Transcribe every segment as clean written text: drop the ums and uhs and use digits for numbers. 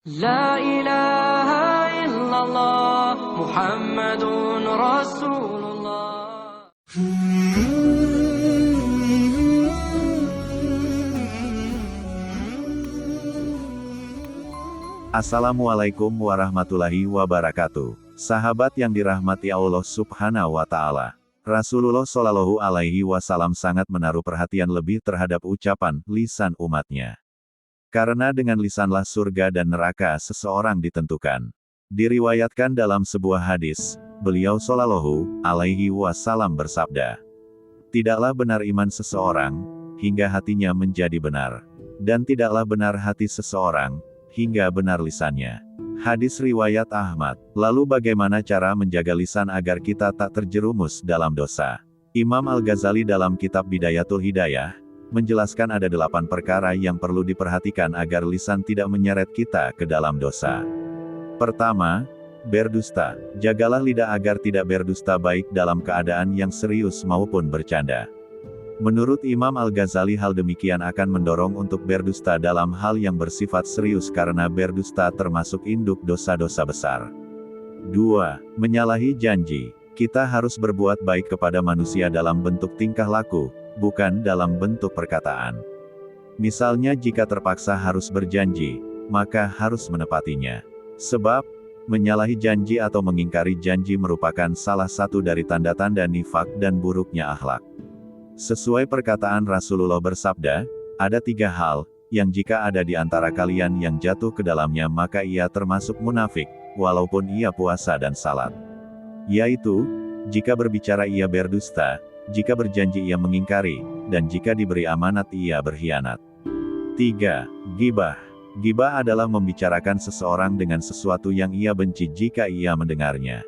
لا إله إلا الله محمد رسول الله. Assalamualaikum warahmatullahi wabarakatuh. Sahabat yang dirahmati Allah Subhanahu wa Ta'ala. Rasulullah Shallallahu Alaihi Wasallam sangat menaruh perhatian lebih terhadap ucapan lisan umatnya. Karena dengan lisanlah surga dan neraka seseorang ditentukan. Diriwayatkan dalam sebuah hadis, beliau Shallallahu Alaihi Wasallam bersabda, "Tidaklah benar iman seseorang hingga hatinya menjadi benar, dan tidaklah benar hati seseorang hingga benar lisannya." Hadis riwayat Ahmad. Lalu bagaimana cara menjaga lisan agar kita tak terjerumus dalam dosa? Imam Al-Ghazali dalam kitab Bidayatul Hidayah menjelaskan ada 8 perkara yang perlu diperhatikan agar lisan tidak menyeret kita ke dalam dosa. Pertama, berdusta. Jagalah lidah agar tidak berdusta baik dalam keadaan yang serius maupun bercanda. Menurut Imam Al-Ghazali hal demikian akan mendorong untuk berdusta dalam hal yang bersifat serius karena berdusta termasuk induk dosa-dosa besar. 2. Menyalahi janji. Kita harus berbuat baik kepada manusia dalam bentuk tingkah laku, bukan dalam bentuk perkataan. Misalnya jika terpaksa harus berjanji, maka harus menepatinya. Sebab, menyalahi janji atau mengingkari janji merupakan salah satu dari tanda-tanda nifak dan buruknya akhlak. Sesuai perkataan Rasulullah bersabda, ada 3 hal, yang jika ada di antara kalian yang jatuh ke dalamnya maka ia termasuk munafik, walaupun ia puasa dan salat. Yaitu, jika berbicara ia berdusta, jika berjanji ia mengingkari, dan jika diberi amanat ia berkhianat. 3. Ghibah. Ghibah adalah membicarakan seseorang dengan sesuatu yang ia benci jika ia mendengarnya.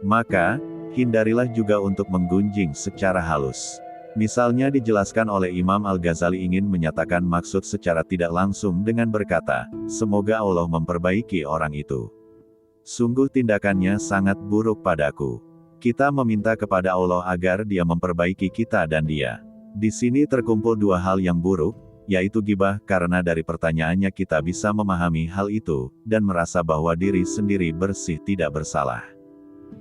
Maka, hindarilah juga untuk menggunjing secara halus. Misalnya dijelaskan oleh Imam Al-Ghazali ingin menyatakan maksud secara tidak langsung dengan berkata, semoga Allah memperbaiki orang itu. Sungguh tindakannya sangat buruk padaku. Kita meminta kepada Allah agar Dia memperbaiki kita dan dia. Di sini terkumpul 2 hal yang buruk, yaitu ghibah karena dari pertanyaannya kita bisa memahami hal itu, dan merasa bahwa diri sendiri bersih tidak bersalah.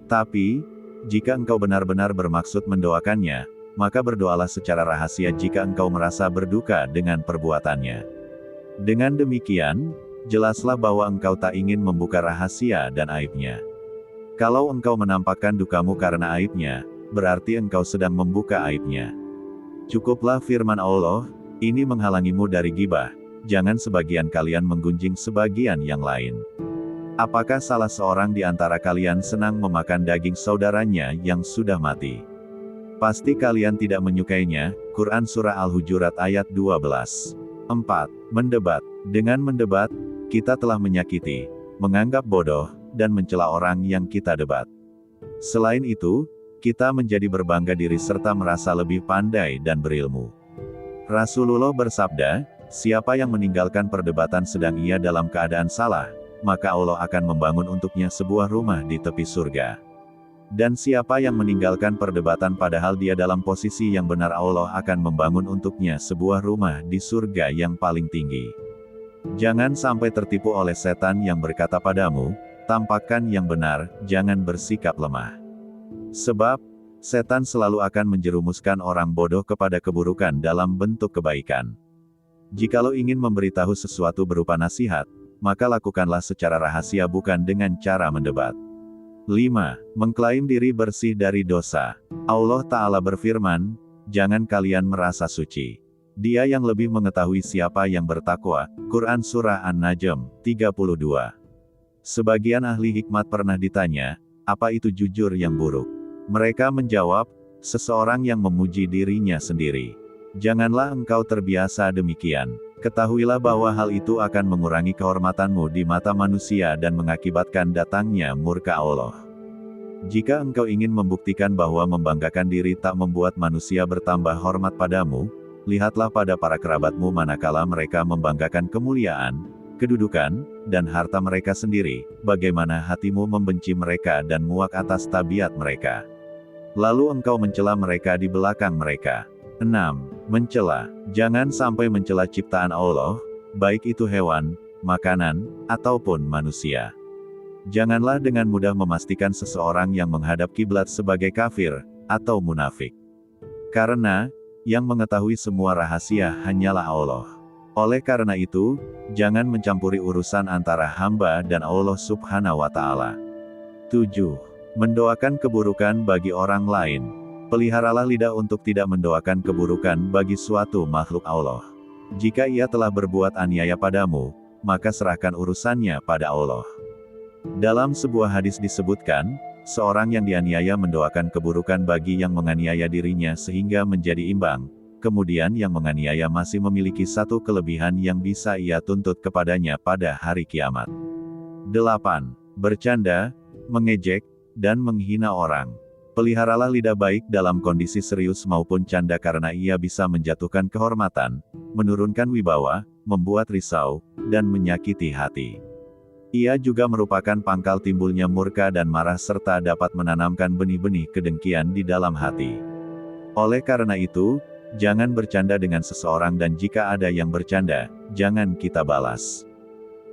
Tapi, jika engkau benar-benar bermaksud mendoakannya, maka berdoalah secara rahasia jika engkau merasa berduka dengan perbuatannya. Dengan demikian, jelaslah bahwa engkau tak ingin membuka rahasia dan aibnya. Kalau engkau menampakkan dukamu karena aibnya, berarti engkau sedang membuka aibnya. Cukuplah firman Allah, ini menghalangimu dari ghibah, jangan sebagian kalian menggunjing sebagian yang lain. Apakah salah seorang di antara kalian senang memakan daging saudaranya yang sudah mati? Pasti kalian tidak menyukainya. Quran Surah Al-Hujurat ayat 12. 4. Mendebat. Dengan mendebat, kita telah menyakiti, menganggap bodoh, dan mencela orang yang kita debat. Selain itu, kita menjadi berbangga diri serta merasa lebih pandai dan berilmu. Rasulullah bersabda, siapa yang meninggalkan perdebatan sedang ia dalam keadaan salah, maka Allah akan membangun untuknya sebuah rumah di tepi surga. Dan siapa yang meninggalkan perdebatan padahal dia dalam posisi yang benar, Allah akan membangun untuknya sebuah rumah di surga yang paling tinggi. Jangan sampai tertipu oleh setan yang berkata padamu, tampakkan yang benar, jangan bersikap lemah. Sebab, setan selalu akan menjerumuskan orang bodoh kepada keburukan dalam bentuk kebaikan. Jikalau ingin memberitahu sesuatu berupa nasihat, maka lakukanlah secara rahasia bukan dengan cara mendebat. 5. Mengklaim diri bersih dari dosa. Allah Ta'ala berfirman, jangan kalian merasa suci. Dia yang lebih mengetahui siapa yang bertakwa. Quran Surah An-Najm, 32. Sebagian ahli hikmat pernah ditanya, apa itu jujur yang buruk? Mereka menjawab, seseorang yang memuji dirinya sendiri. Janganlah engkau terbiasa demikian. Ketahuilah bahwa hal itu akan mengurangi kehormatanmu di mata manusia dan mengakibatkan datangnya murka Allah. Jika engkau ingin membuktikan bahwa membanggakan diri tak membuat manusia bertambah hormat padamu, lihatlah pada para kerabatmu manakala mereka membanggakan kemuliaan, kedudukan, dan harta mereka sendiri, bagaimana hatimu membenci mereka dan muak atas tabiat mereka. Lalu engkau mencela mereka di belakang mereka. 6. Mencela. Jangan sampai mencela ciptaan Allah, baik itu hewan, makanan, ataupun manusia. Janganlah dengan mudah memastikan seseorang yang menghadap kiblat sebagai kafir atau munafik. Karena yang mengetahui semua rahasia hanyalah Allah. Oleh karena itu, jangan mencampuri urusan antara hamba dan Allah Subhanahu wa Ta'ala. 7. Mendoakan keburukan bagi orang lain. Peliharalah lidah untuk tidak mendoakan keburukan bagi suatu makhluk Allah. Jika ia telah berbuat aniaya padamu, maka serahkan urusannya pada Allah. Dalam sebuah hadis disebutkan, seorang yang dianiaya mendoakan keburukan bagi yang menganiaya dirinya sehingga menjadi imbang, kemudian yang menganiaya masih memiliki satu kelebihan yang bisa ia tuntut kepadanya pada hari kiamat. 8. Bercanda, mengejek, dan menghina orang. Peliharalah lidah baik dalam kondisi serius maupun canda karena ia bisa menjatuhkan kehormatan, menurunkan wibawa, membuat risau, dan menyakiti hati. Ia juga merupakan pangkal timbulnya murka dan marah serta dapat menanamkan benih-benih kedengkian di dalam hati. Oleh karena itu, jangan bercanda dengan seseorang dan jika ada yang bercanda, jangan kita balas.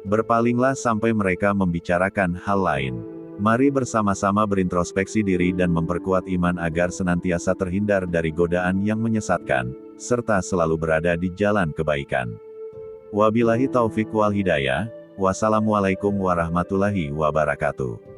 Berpalinglah sampai mereka membicarakan hal lain. Mari bersama-sama berintrospeksi diri dan memperkuat iman agar senantiasa terhindar dari godaan yang menyesatkan, serta selalu berada di jalan kebaikan. Wabillahi taufik wal hidayah. Wassalamualaikum warahmatullahi wabarakatuh.